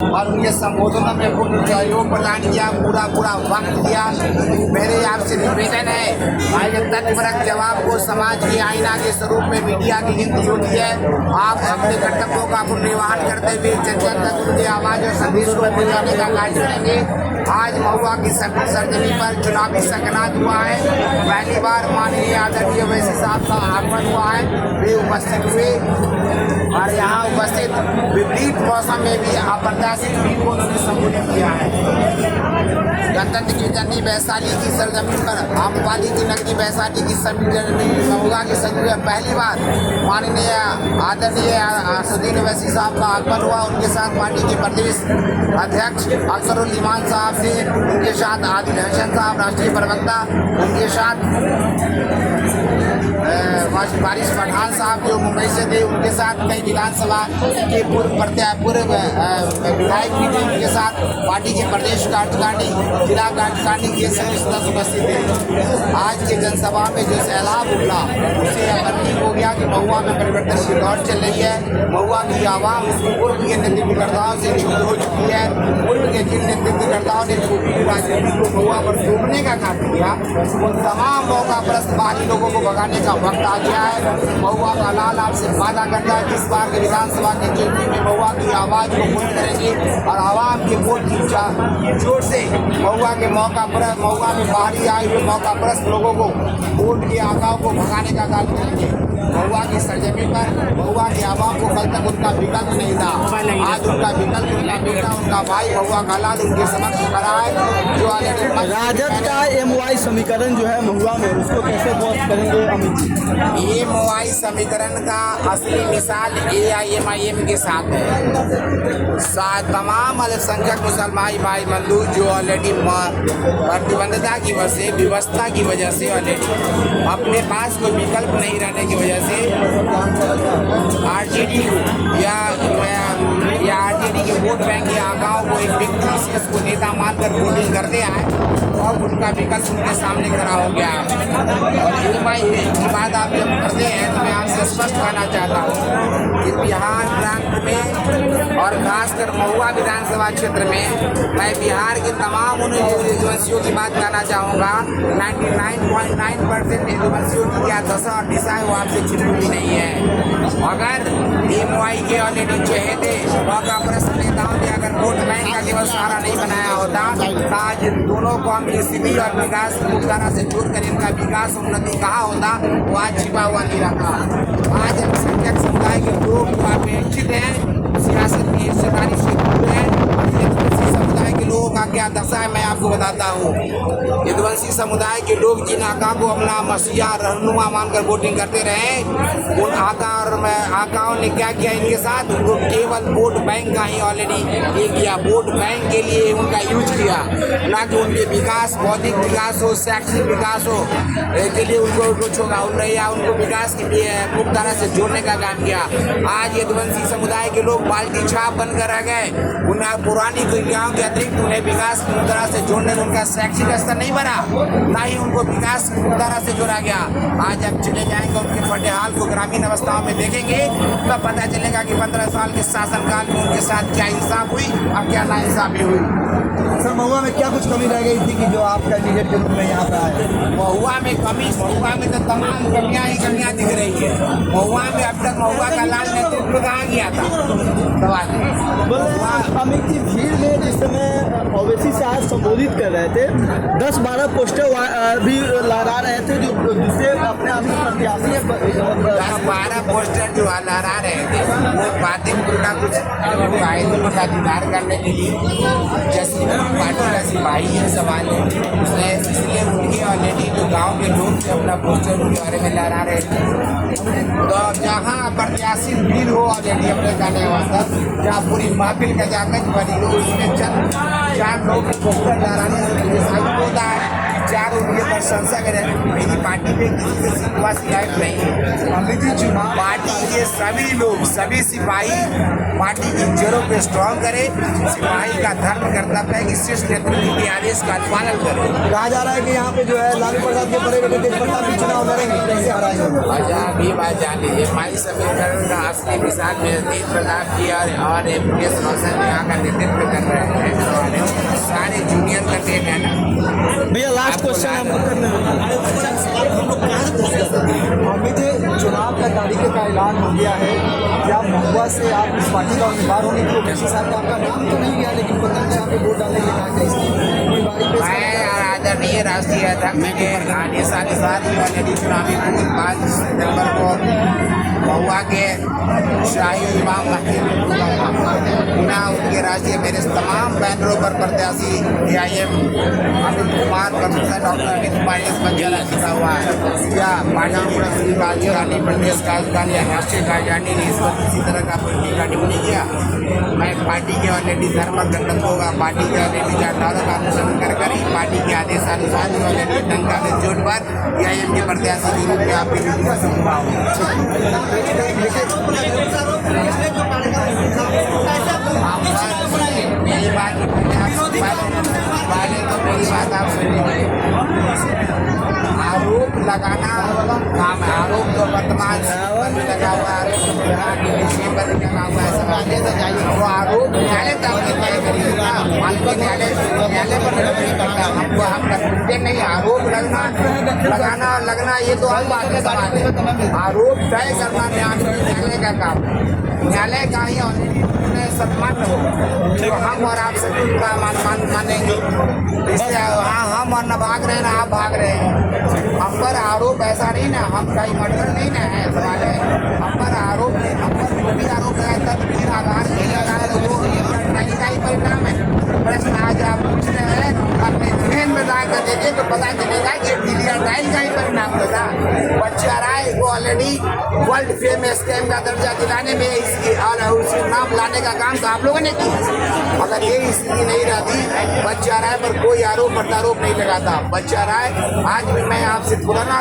और उनके संबोधनों में पूर्ण सहयोग प्रदान किया, पूरा वक्त दिया। मेरे आपसे निवेदन है भाई, तत्परक जवाब को समाज के आईना के स्वरूप में मीडिया की हिंद होती है। आप अपने कर्तव्यों का निर्वहन करते हुए जन जन तक उनकी आवाज और संदेश को पहुंचाने का कार्य करेंगे। आज महुआ की सरजमी पर चुनावी संगनाद हुआ है। पहली बार माननीय आदरणीय वैसी साहब का आगमन हुआ है, वे उपस्थित हुए और यहाँ उपस्थित विपरीत मौसम में भी अप्रत्याशित भीड़ को उन्होंने संबोधित किया है। गणतंत्र की जननी वैशाली की सरजमी पर आम्रपाली की नगरी वैशाली की महुआ की सरजमी पर पहली बार माननीय आदरणीय असदुद्दीन ओवैसी साहब का आगमन हुआ। उनके साथ पार्टी के प्रदेश अध्यक्ष अख्तरुल ईमान साहब थे, उनके साथ आदिल हसन साहब राष्ट्रीय प्रवक्ता, उनके साथ बारिश पठान साहब जो मुंबई से थे, उनके साथ कई विधानसभा के पूर्व विधायक भी थे, उनके साथ पार्टी के प्रदेश कार्यकारिणी जिला कार्यकारिणी के सदस्य उपस्थित थे। आज के जनसभा में जो सैलाब उठा उससे यह प्रतीक हो गया कि महुआ में परिवर्तन की दौड़ चल रही है। महुआ की आवाम पूर्व के नेतृत्वकर्ताओं से नियुक्त हो चुकी है। पूर्व के जिन नेतृत्वकर्ताओं ने राजनीति को महुआ पर थोपने का काम किया, उन तमाम मौका परस्त बाहरी लोगों को भगाने का वक्त आ गया है। महुआ का लाल आपसे वादा करता है कि इस बार के विधानसभा के चुनाव में महुआ की आवाज को बुलंद करेंगे और आवाम के वोट की जोर से महुआ के महुआ में बाहरी आए हुए मौका परस्त लोगों को वोट के आकाओं को भगाने का कार्य करेंगे। महुआ की सरजमी पर महुआ के आवाम को कल तक उनका विकल्प नहीं था, आज उनका विकल्प उनका बेटा उनका भाई महुआ का लाल उनके समक्ष खड़ा है। जो राजद का MY समीकरण जो है महुआ में, उसको कैसे ध्वस्त करेंगे अमित जी? MY समीकरण का असली मिसाल AIMIM के साथ है। तमाम अल्पसंख्यक मुसलमान भाई बंधु जो ऑलरेडी प्रतिबंधता की वजह से, व्यवस्था की वजह से ऑलरेडी अपने पास कोई विकल्प नहीं रहने की वजह से RJD या RJD के वोट बैंक के आकाओं को एक व्यक्ति से उसको नेता मानकर वोटिंग करते आए, तो अब उनका विकल्प उनके सामने खड़ा हो गया। और MY की बात आप जब करते हैं तो मैं आपसे स्पष्ट कहना चाहता हूँ कि बिहार प्रांत में और खासकर महुआ विधानसभा क्षेत्र में मैं बिहार के तमाम उन एजेंसियों की बात करना चाहूँगा। 99.9% एजेंसियों की क्या दशा और दिशा है वो आपसे छिपी भी नहीं है। अगर MY के ऑलरेडी चहेते मौका परस्त नेताओं ने अगर वोट बैंक का केवल सहारा नहीं बनाया होता तो आज दोनों कौम की स्थिति और विकास मुख्यधारा से जोड़कर इनका विकास उन्नति कहाँ होता वो आज छिपा हुआ नहीं रहता। आज अल्पसंख्यक समुदाय के लोग अपेक्षित हैं, सियासत की हिस्सेदारी से दूर है। यदुवंशी समुदाय के लोगों का क्या दशा है मैं आपको बताता हूँ। यदुवंशी समुदाय के लोग जिन आका को अपना मसीहा रहनुमा मानकर वोटिंग करते रहे, उन आकाओं ने क्या किया इनके साथ? उनको केवल वोट बैंक का ही ऑलरेडी ये किया, वोट बैंक के लिए उनका यूज किया, ना कि उनके विकास, बौद्धिक विकास हो, शैक्षिक विकास हो के लिए उनको कुछ होगा या उनको विकास के लिए मुख्यधारा से जोड़ने का काम किया। आज यदुवंशी समुदाय के लोग बाल्टी छाप बनकर रह गए। उन्हें पुरानी क्रियाओं के अतिरिक्त उन्हें विकास की मुख्यधारा से जोड़ने में उनका शैक्षिक स्तर नहीं बना, ना ही उनको विकास की मुख्यधारा से जोड़ा गया। आज अब चले जाएंगे उनके फटेहाल को ग्रामीण अवस्थाओं में देखेंगे तब पता चलेगा कि 15 साल के शासनकाल में उनके साथ क्या इंसाफ हुई और क्या नाइंसाफी हुई। सर महुआ में क्या कुछ कमी रह गई थी कि जो आप कैंडिडेट के रूप में यहाँ पे आए? महुआ में तो तमाम कमियाँ ही कमियाँ दिख रही है। महुआ में अब तक महुआ का लाल नेतृत्व कहाँ गया था? अमित जी, भीड़ में जिस समय ओवैसी साहब संबोधित कर रहे थे 10-12 पोस्टर भी लहरा रहे थे जिससे अपने आप प्रत्याशी 10-12 पोस्टर जो लहरा रहे थे वो बातें उनका कुछ का दीदार करने के लिए जैसे पार्टी का सिपाही है सवाल है उसने इसलिए उनके ऑलरेडी जो गाँव के लोग थे अपना पोस्टर उनके बारे में लहरा रहे थे। तो जहाँ प्रत्याशी भीड़ हो ऑलरेडी अपने जाने वास्ता, जहाँ पूरी महफिल का जाकर बनी हो, उसमें चंद 4 लोग पोस्टर लहराने से होता है विचार उनके प्रशंसा करें। मेरी पार्टी में किसी से शिकवा शिकायत नहीं है। अमित जी चुनाव पार्टी के सभी लोग, सभी सिपाही पार्टी की जड़ों पे स्ट्रॉन्ग करे। सिपाही का धर्म कर्तव्य है कि शीर्ष नेतृत्व के आदेश का पालन करे। कहा जा रहा है कि यहाँ पे जो है लालू प्रसाद के बड़े बेटे तेज प्रताप भी चुनाव लड़ेंगे, कैसे हराएंगे? अच्छा अभी बात जान लीजिए, माई समीकरण का असली मिसाल में तेज प्रताप की और मुकेश रोशन यहाँ का नेतृत्व कर रहे हैं। सारे जूनियर का टेम है ना। भैया लास्ट क्वेश्चन अमित जी, चुनाव का तारीख का ऐलान हो गया है, क्या महुआ से आप इस पार्टी का उम्मीदवार होने के लिए ओवैसी साहब का आपका नाम तो नहीं गया, लेकिन पतंग शाह पे वोट डालने के कहा मैं आदरणीय राष्ट्रीय अध्यक्ष के आने साल सारी वाले चुनावी 5 सितंबर को महुआ के शाही इमाम मस्जिद बिना उनके राष्ट्रीय मेरे तमाम बैनरों पर प्रत्याशी AIM Amit Kumar professor doctor Amit Kumar इस मंजिल लिखा हुआ है या पाटलिपुत्र श्री राजधानी प्रदेश का राजधानी या राष्ट्रीय राजधानी ने इस वक्त किसी तरह का पॉलिटिकल टिप्पणी नहीं किया। मैं पार्टी के ऑलरेडी धर्म गणतंत्र होगा, पार्टी के ऑलरेडी जानदारों का अनुसरण कर ही पार्टी के आदेशानुसार ऑलरेडी डंका में जोड़ पर AIM के प्रत्याशी के रूप में आपकी ड्यूटी में संभव मेरी बात पहले तो मेरी बात आप सुनिए। आरोप लगाना काम है, आरोप तो वर्तमान लगा हुआ है, पर लगा हुआ है, समाज से चाहिए वो आरोप न्यायालय तक तय करिएगा। न्यायालय पर निर्भर करता है, हमको हम रखते नहीं। आरोप लगाना और लगना ये तो हम बात में सवाल है। आरोप तय करना न्यायालय का काम है, न्यायालय का ही सम्मान हो तो हम और आप सभी उनका मानेंगे। इसलिए हाँ हम और न भाग रहे हैं ना आप भाग रहे हैं। हम पर आरोप ऐसा नहीं ना, हम कहीं मर्डर नहीं ना है सवाल है। हम पर आरोप नहीं, हम पर जो भी आरोप है तब फिर आधार नहीं लगा है तो वो नहीं का ही परिणाम है। प्रश्न आज आप पूछ रहे हैं, अपने ट्रेन में जाकर देखें तो पता चलेगा कि डिलियर टाइल का ही परिणाम होगा। बच्चा राय को ऑलरेडी वर्ल्ड फेमस स्कैम का दर्जा दिलाने में इसकी और उसके नाम लाने का काम तो आप लोगों ने किया। अगर ये स्थिति नहीं रहती, बच्चा राय पर कोई आरोप प्रत्यारोप नहीं लगाता। बच्चा राय आज भी मैं आपसे पुराना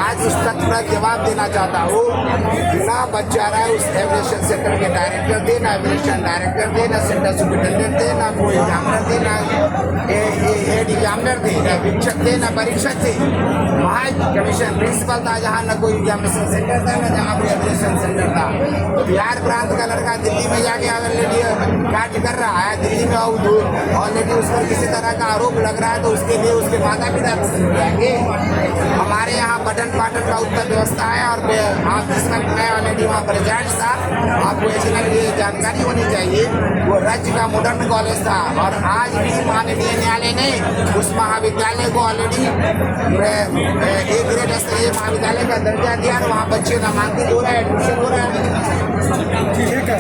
आज उस तथ्य का जवाब देना चाहता हूँ। ना बच्चा राय उस एविएशन सेंटर के डायरेक्टर थे, ना एविएशन डायरेक्टर थे, ना सेंटर सुपरिटेंडेंट थे, ना कोई एग्जामिनर थे, ना हेड एग्जामिनर थे, ना शिक्षक थे, ना परीक्षक थे। वहाँ कमीशन प्रिंसिपल था जहाँ न कोई एग्जामिनेशन सेंटर था, न जहाँ कोई एविएशन सेंटर था। बिहार प्रांत का लड़का दिल्ली में जाके ऑलरेडी कार्य कर रहा है, दिल्ली में ऑलरेडी उस पर किसी तरह का आरोप लग रहा है तो उसके लिए उसके माता पिता जाएंगे। हमारे यहाँ पठन पाठन का उत्तर व्यवस्था है और आप जिस वक्त मैं ऑलरेडी वहाँ पर जज था, आपको ऐसी जानकारी होनी चाहिए। वो राज्य का मॉडर्न कॉलेज था और आज भी माननीय न्यायालय ने उस महाविद्यालय को ऑलरेडी एक ग्रेड स्तरीय महाविद्यालय का दर्जा दिया और वहाँ बच्चे नामांकित हो रहे हैं, एडमिशन हो रहा है। ठीक है।